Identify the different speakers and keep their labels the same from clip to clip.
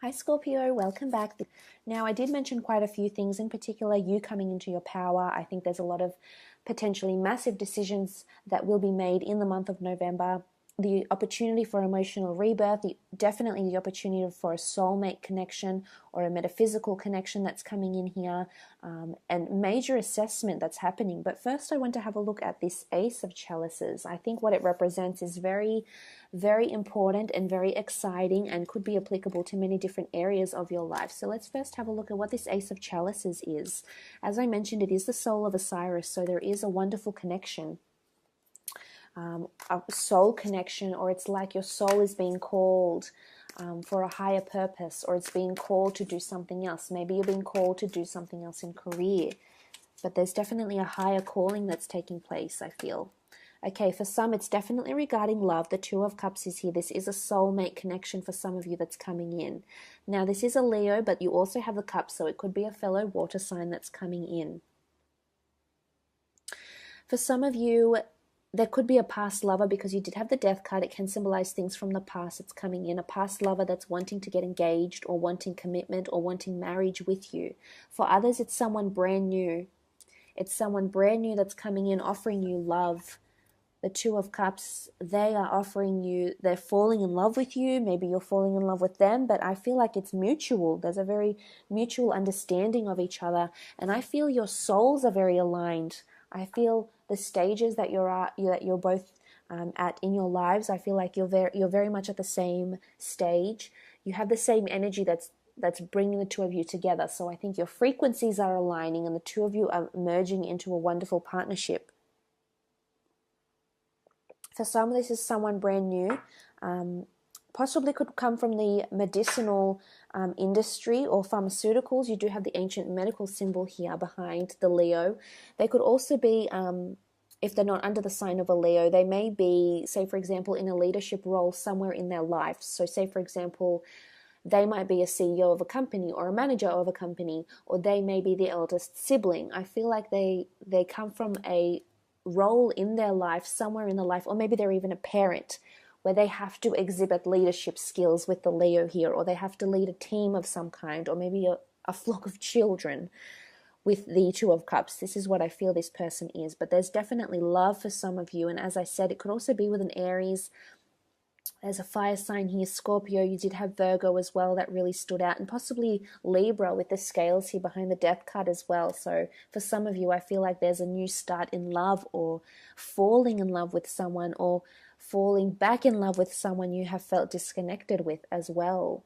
Speaker 1: Hi Scorpio, welcome back. Now, I did mention quite a few things, in particular you coming into your power. I think there's a lot of potentially massive decisions that will be made in the month of November. The opportunity for emotional rebirth, definitely the opportunity for a soulmate connection or a metaphysical connection that's coming in here, and major assessment that's happening. But first I want to have a look at this Ace of Chalices. I think what it represents is very, very important and very exciting and could be applicable to many different areas of your life. So let's first have a look at what this Ace of Chalices is. As I mentioned, it is the soul of Osiris, so there is a wonderful connection. A soul connection, or it's like your soul is being called for a higher purpose, or it's being called to do something else. Maybe you're being called to do something else in career, but there's definitely a higher calling that's taking place, I feel. Okay, for some it's definitely regarding love. The Two of Cups is here. This is a soulmate connection for some of you that's coming in. Now this is a Leo, but you also have the Cups, so it could be a fellow water sign that's coming in. For some of you, there could be a past lover, because you did have the Death card. It can symbolize things from the past that's coming in. A past lover that's wanting to get engaged or wanting commitment or wanting marriage with you. For others, it's someone brand new. It's someone brand new that's coming in offering you love. The Two of Cups, they are offering you, they're falling in love with you. Maybe you're falling in love with them, but I feel like it's mutual. There's a very mutual understanding of each other. And I feel your souls are very aligned. I feel the stages that you're both at in your lives, I feel like you're very much at the same stage. You have the same energy that's bringing the two of you together. So I think your frequencies are aligning, and the two of you are merging into a wonderful partnership. For some, this is someone brand new. Possibly could come from the medicinal industry or pharmaceuticals. You do have the ancient medical symbol here behind the Leo. They could also be, if they're not under the sign of a Leo, they may be, say for example, in a leadership role somewhere in their life. So say for example, they might be a CEO of a company or a manager of a company, or they may be the eldest sibling. I feel like they come from a role in their life, somewhere in their life, or maybe they're even a parent, where they have to exhibit leadership skills with the Leo here, or they have to lead a team of some kind, or maybe a flock of children with the Two of Cups. This is what I feel this person is. But there's definitely love for some of you, and as I said, it could also be with an Aries. There's a fire sign here, Scorpio. You did have Virgo as well, that really stood out, and possibly Libra with the scales here behind the Death card as well. So for some of you, I feel like there's a new start in love, or falling in love with someone, or falling back in love with someone you have felt disconnected with as well.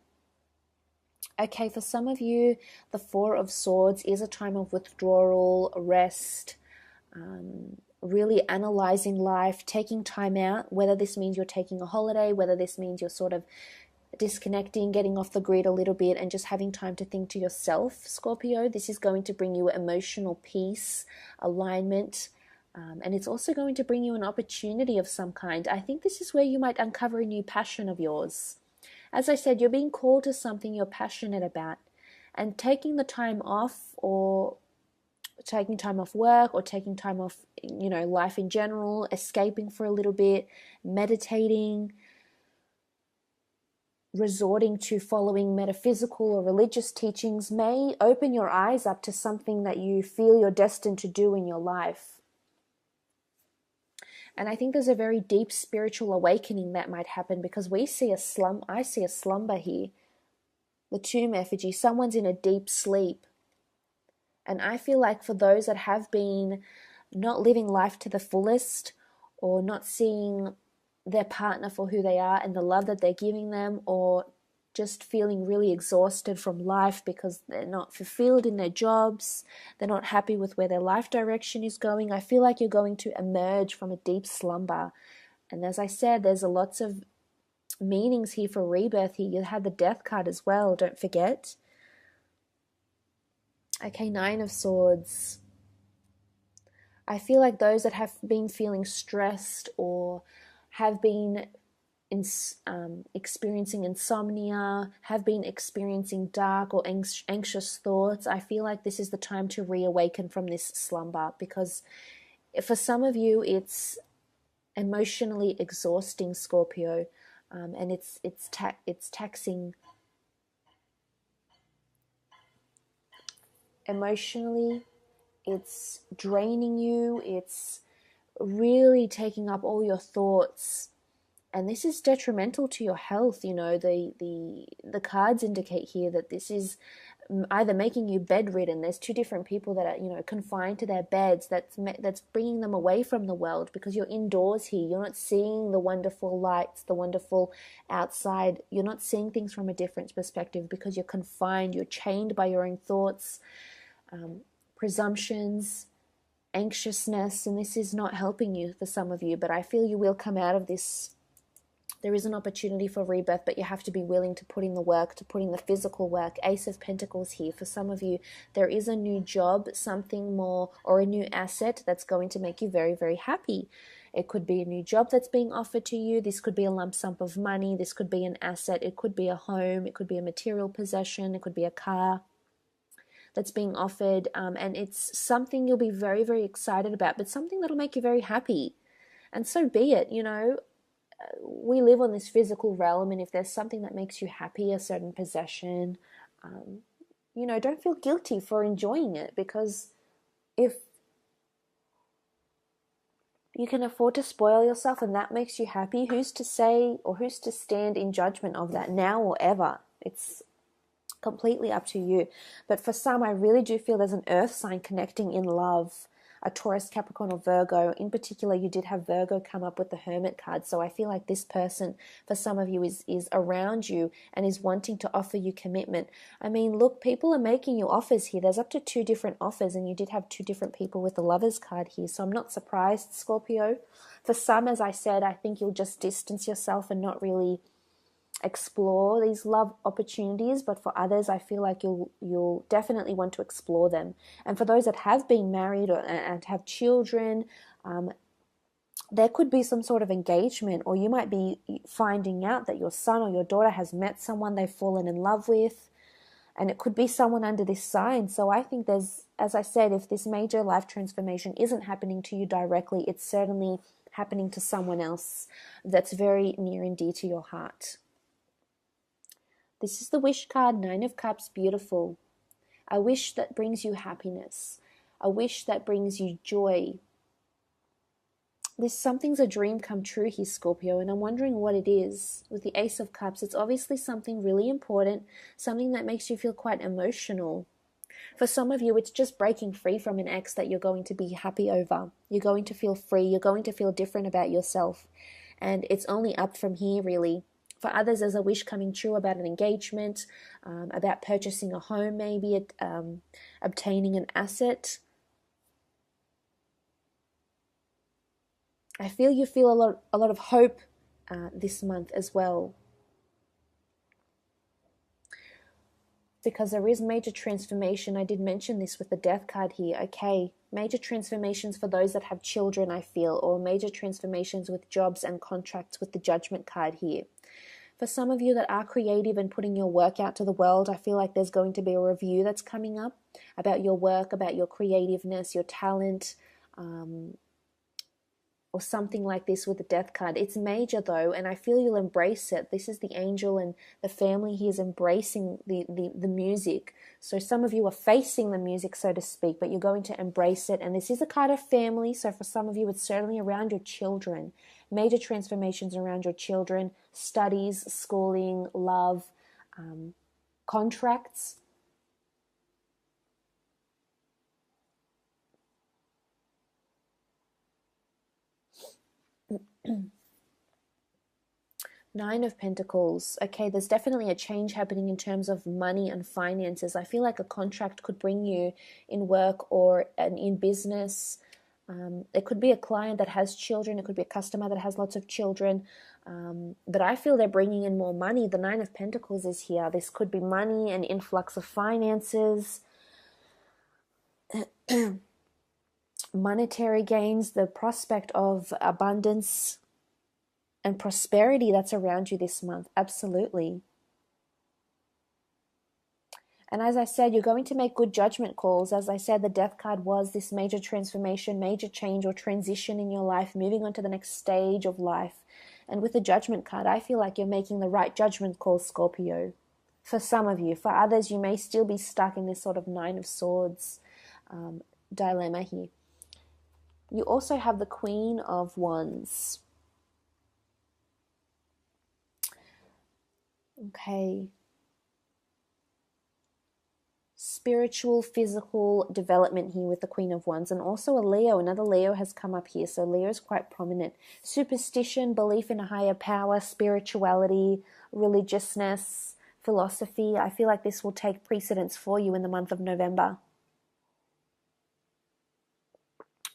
Speaker 1: Okay, for some of you, the Four of Swords is a time of withdrawal, rest, really analyzing life, taking time out, whether this means you're taking a holiday, whether this means you're sort of disconnecting, getting off the grid a little bit, and just having time to think to yourself, Scorpio. This is going to bring you emotional peace, alignment, and it's also going to bring you an opportunity of some kind. I think this is where you might uncover a new passion of yours. As I said, you're being called to something you're passionate about, and taking the time off, or taking time off work, or taking time off, life in general, escaping for a little bit, meditating, resorting to following metaphysical or religious teachings may open your eyes up to something that you feel you're destined to do in your life. And I think there's a very deep spiritual awakening that might happen, because I see a slumber here. The tomb effigy, someone's in a deep sleep. And I feel like for those that have been not living life to the fullest, or not seeing their partner for who they are and the love that they're giving them, or just feeling really exhausted from life because they're not fulfilled in their jobs, they're not happy with where their life direction is going, I feel like you're going to emerge from a deep slumber. And as I said, there's lots of meanings here for rebirth here. You had the Death card as well, don't forget. Okay, Nine of Swords. I feel like those that have been feeling stressed, or have been experiencing insomnia, have been experiencing dark or anxious thoughts, I feel like this is the time to reawaken from this slumber, because for some of you it's emotionally exhausting, Scorpio, and it's taxing emotionally. It's draining you. It's really taking up all your thoughts. And this is detrimental to your health. You know, the cards indicate here that this is either making you bedridden. There's two different people that are, you know, confined to their beds. That's bringing them away from the world, because you're indoors here. You're not seeing the wonderful lights, the wonderful outside. You're not seeing things from a different perspective because you're confined. You're chained by your own thoughts, presumptions, anxiousness, and this is not helping you for some of you. But I feel you will come out of this. There is an opportunity for rebirth, but you have to be willing to put in the work, to put in the physical work. Ace of Pentacles here. For some of you, there is a new job, something more, or a new asset that's going to make you very, very happy. It could be a new job that's being offered to you. This could be a lump sum of money. This could be an asset. It could be a home. It could be a material possession. It could be a car that's being offered. And it's something you'll be very, very excited about, but something that'll make you very happy. And so be it, you know. We live on this physical realm, and if there's something that makes you happy, a certain possession, you know, don't feel guilty for enjoying it, because if you can afford to spoil yourself and that makes you happy, who's to say or who's to stand in judgment of that now or ever? It's completely up to you. But for some, I really do feel there's an earth sign connecting in love. A Taurus, Capricorn, or Virgo. In particular, you did have Virgo come up with the Hermit card. So I feel like this person, for some of you, is around you and is wanting to offer you commitment. I mean, look, people are making you offers here. There's up to 2 different offers, and you did have 2 different people with the Lovers card here. So I'm not surprised, Scorpio. For some, as I said, I think you'll just distance yourself and not really explore these love opportunities, but for others, I feel like you'll definitely want to explore them. And for those that have been married and have children, there could be some sort of engagement, or you might be finding out that your son or your daughter has met someone they've fallen in love with, and it could be someone under this sign. So I think there's, as I said, if this major life transformation isn't happening to you directly, it's certainly happening to someone else that's very near and dear to your heart. This is the wish card, 9 of Cups, beautiful. A wish that brings you happiness. A wish that brings you joy. Something's a dream come true here, Scorpio, and I'm wondering what it is. With the Ace of Cups, it's obviously something really important, something that makes you feel quite emotional. For some of you, it's just breaking free from an ex that you're going to be happy over. You're going to feel free. You're going to feel different about yourself. And it's only up from here, really. For others, there's a wish coming true about an engagement, about purchasing a home, maybe obtaining an asset. I feel you feel a lot of hope this month as well, because there is major transformation. I did mention this with the Death card here. Okay, major transformations for those that have children, I feel, or major transformations with jobs and contracts with the Judgment card here. For some of you that are creative and putting your work out to the world, I feel like there's going to be a review that's coming up about your work, about your creativeness, your talent, or something like this with the Death card. It's major though, and I feel you'll embrace it. This is the angel and the family. He is embracing the music. So some of you are facing the music, so to speak, but you're going to embrace it. And this is a card of family, so for some of you, it's certainly around your children. Major transformations around your children, studies, schooling, love, contracts. Nine of Pentacles. Okay, there's definitely a change happening in terms of money and finances. I feel like a contract could bring you in work or in business. It could be a client that has children. It could be a customer that has lots of children. But I feel they're bringing in more money. The Nine of Pentacles is here. This could be money, an influx of finances, monetary gains, the prospect of abundance and prosperity that's around you this month. Absolutely. And as I said, you're going to make good judgment calls. As I said, the Death card was this major transformation, major change or transition in your life, moving on to the next stage of life. And with the Judgment card, I feel like you're making the right judgment call, Scorpio. for some of you. For others, you may still be stuck in this sort of Nine of Swords dilemma here. You also have the Queen of Wands. Okay. Spiritual, physical development here with the Queen of Wands, and also a Leo. Another Leo has come up here, so Leo is quite prominent. Superstition, belief in a higher power, spirituality, religiousness, philosophy. I feel like this will take precedence for you in the month of November.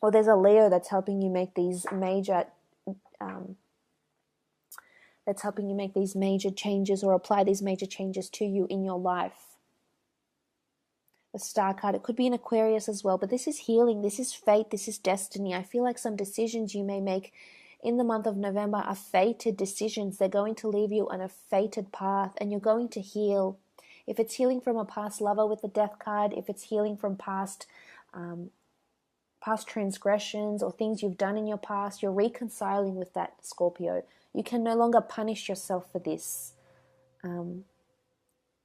Speaker 1: Or there's a Leo that's helping you make these major changes, or apply these major changes to you in your life. The Star card, it could be an Aquarius as well, but this is healing, this is fate, this is destiny. I feel like some decisions you may make in the month of November are fated decisions. They're going to leave you on a fated path, and you're going to heal. If it's healing from a past lover with the Death card, if it's healing from past transgressions or things you've done in your past, you're reconciling with that, Scorpio. You can no longer punish yourself for this.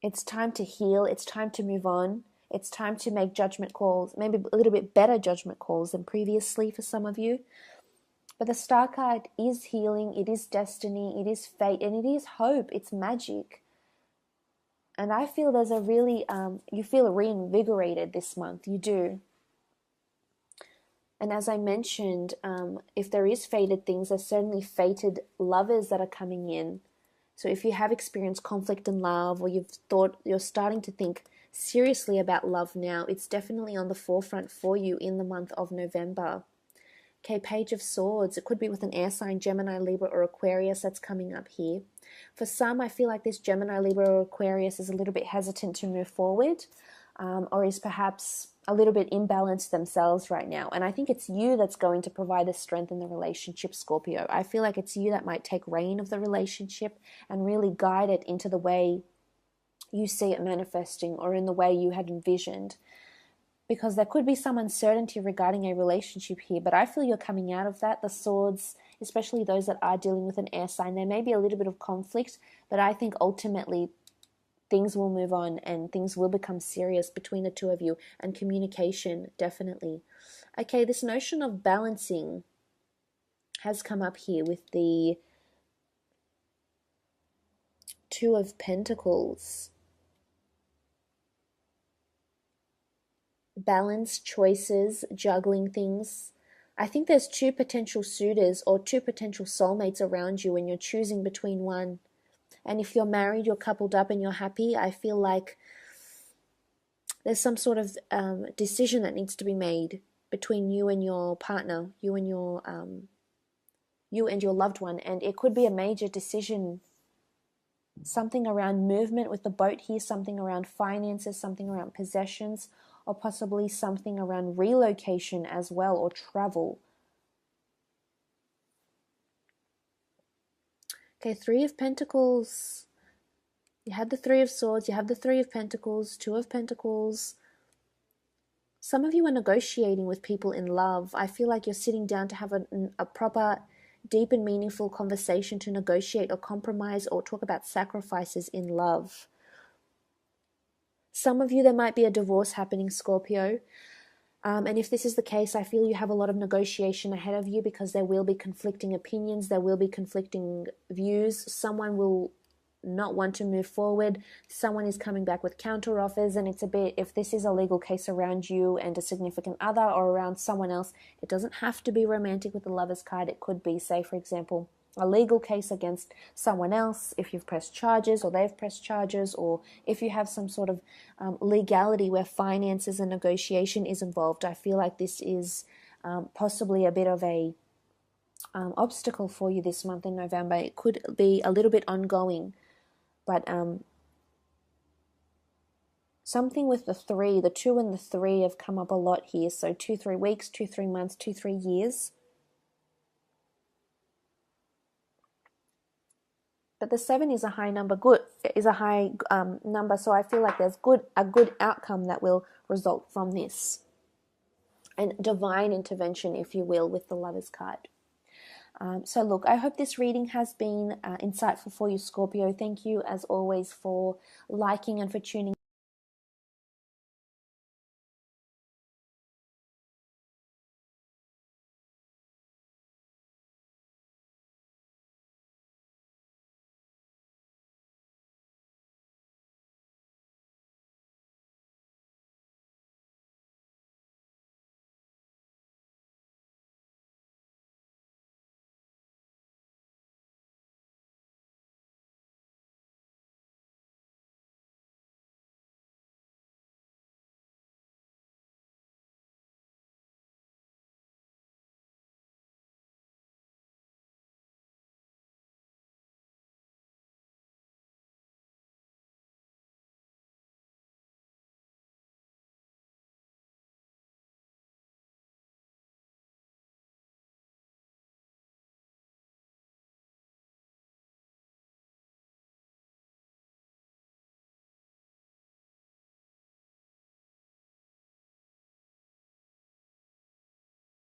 Speaker 1: It's time to heal. It's time to move on. It's time to make judgment calls, maybe a little bit better judgment calls than previously for some of you. But the Star card is healing, it is destiny, it is fate, and it is hope, it's magic. And I feel there's a really, you feel reinvigorated this month, you do. And as I mentioned, if there is fated things, there's certainly fated lovers that are coming in. So if you have experienced conflict in love, or you're starting to think seriously about love now, it's definitely on the forefront for you in the month of November. Okay, Page of Swords. It could be with an air sign, Gemini, Libra, or Aquarius that's coming up here. For some, I feel like this Gemini, Libra, or Aquarius is a little bit hesitant to move forward, or is perhaps a little bit imbalanced themselves right now. And I think it's you that's going to provide the strength in the relationship, Scorpio. I feel like it's you that might take reign of the relationship and really guide it into the way you see it manifesting, or in the way you had envisioned. Because there could be some uncertainty regarding a relationship here, but I feel you're coming out of that. The Swords, especially those that are dealing with an air sign, there may be a little bit of conflict, but I think ultimately things will move on and things will become serious between the two of you, and communication, definitely. Okay, this notion of balancing has come up here with the Two of Pentacles. Balance, choices, juggling things. I think there's two potential suitors or two potential soulmates around you, and you're choosing between one. And if you're married, you're coupled up and you're happy, I feel like there's some sort of decision that needs to be made between you and your partner, you and your loved one. And it could be a major decision, something around movement with the boat here, something around finances, something around possessions, or possibly something around relocation as well, or travel. Okay, Three of Pentacles. You had the Three of Swords, you have the Three of Pentacles, Two of Pentacles. Some of you are negotiating with people in love. I feel like you're sitting down to have a proper, deep and meaningful conversation to negotiate or compromise or talk about sacrifices in love. Some of you, there might be a divorce happening, Scorpio. And if this is the case, I feel you have a lot of negotiation ahead of you, because there will be conflicting opinions, there will be conflicting views. Someone will not want to move forward. Someone is coming back with counter offers, and it's a bit, if this is a legal case around you and a significant other, or around someone else, it doesn't have to be romantic with the Lovers card. It could be, say, for example, a legal case against someone else, if you've pressed charges or they've pressed charges, or if you have some sort of legality where finances and negotiation is involved. I feel like this is possibly a bit of a obstacle for you this month in November. It could be a little bit ongoing, but something with the three, the 2 and the 3 have come up a lot here. So 2-3 weeks, 2-3 months, 2-3 years. But the 7 is a high number, number, so I feel like there's a good outcome that will result from this. And divine intervention, if you will, with the Lovers card. So look, I hope this reading has been insightful for you, Scorpio. Thank you as always for liking and for tuning